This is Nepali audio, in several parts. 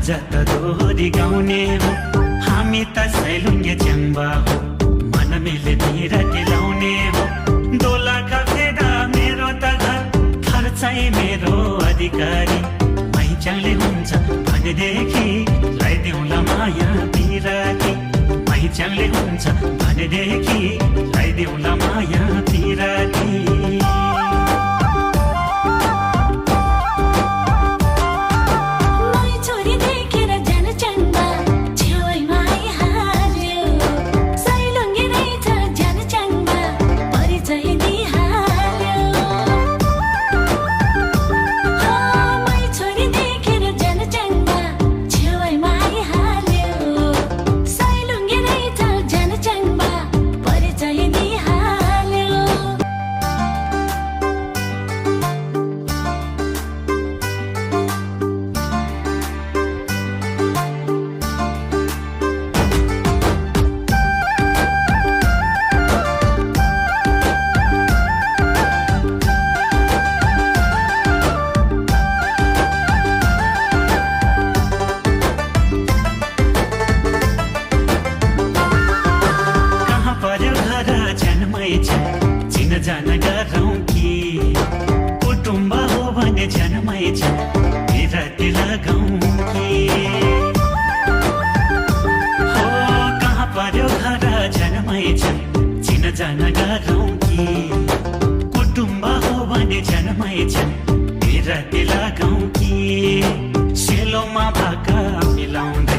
आज त दोहोरी गाउने हो हामी त सैलुङ्गे च्याङ्बा हो मन मिले भिरा टिलाउने हो दोला कफेदा मेरो त घर खर्चै मेरो अधिकारी पहिचानले हुन्छ भनेदेखि लगाइदेऊला माया पिराती पहिचानले हुन्छ भनेदेखि लगाइदेऊला माया पिराती जान गरौँ कि कुटुम्ब हो भने झनमै छ बिराती लगाउँ कि हो कहाँ पर्यो घर झनमै छ चिन जान गरौँ कि कुटुम्ब हो भने झनमै छ बिराती लगाउँ कि सेलोमा भाका मिलाउँदै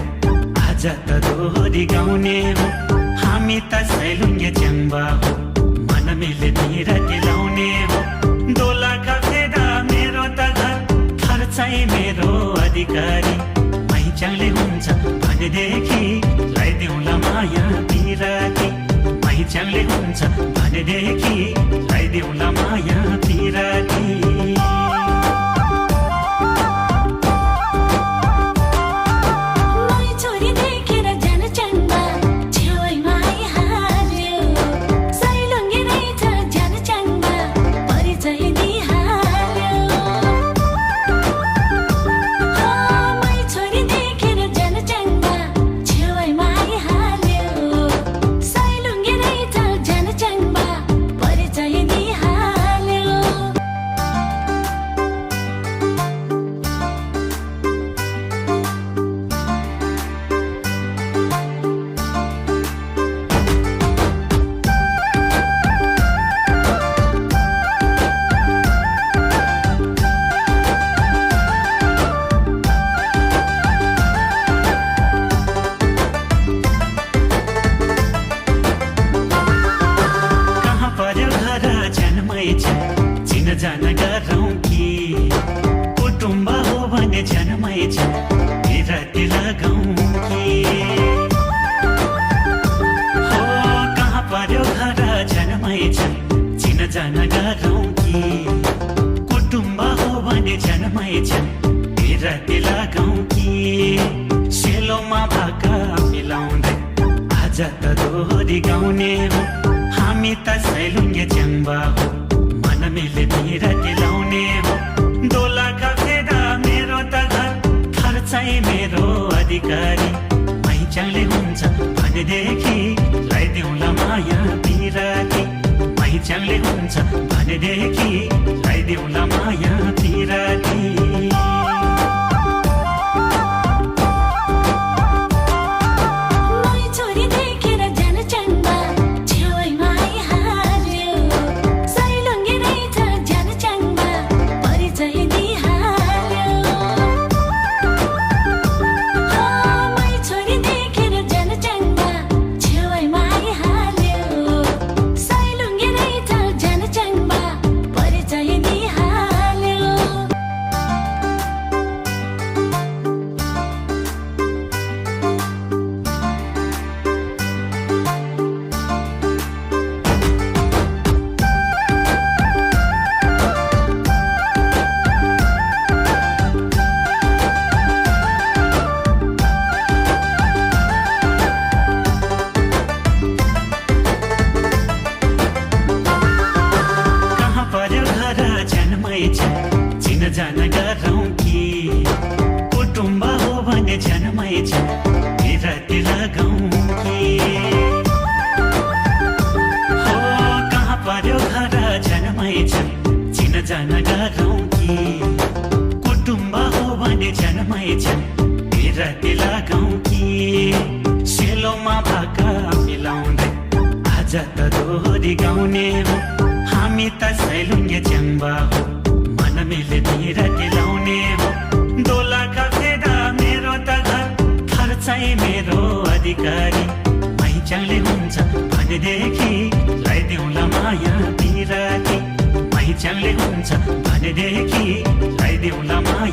आज त दोहोरी गाउने हो हामी त सैलुङ्गे च्याङ्बा हो मिले भिरा टिलाउने हो दोला कफेदा मेरो त घर खर्चै मेरो अधिकारी पहिचानले हुन्छ भनेदेखि लगाइदेऊला माया पिराती पहिचानले हुन्छ भनेदेखि लगाइदेऊला माया पिराती चिन जान गरौँ कि कुटुम्ब हो भने झनमै छ बिराती लगाउँ कि हो कहाँ पर्यो घर झनमै छ चिन जान गरौँ कि कुटुम्ब हो भने झनमै छ बिराती लगाउँ कि सेलोमा भाका मिलाउँदै आज त दोहोरी गाउने हो हामी त सैलुङ्गे च्याङ्बा हो मिले भिरा टिलाउने हो दोला कफेदा मेरो त घर खर्चै मेरो अधिकारी पहिचानले हुन्छ भनेदेखि लगाइदेऊला माया पिराती पहिचानले हुन्छ भनेदेखि लगाइदेऊला माया पिराती भने जनमै छ बिरती लगाउँ कि हो कहाँ पर्यो घर जनमै छ चिन जान डराउँ कि कुटुम्ब हो भने जनमै छ बिरती लगाउँ कि सेलोमा भाका मिलाउँदै आज त दोहोरी गाउने हो हामी त सैलुङ्गे च्याम्बा हो मन मिले बिरती लाउने हो दोला खसेदा मेरो त घर चाहिँ मेरो अधिकारी मैचाङले हुन्छ भनेदेखि लगाइदेऊला माया बिरती मैचाङले हुन्छ भनेदेखि लगाइदेऊला माया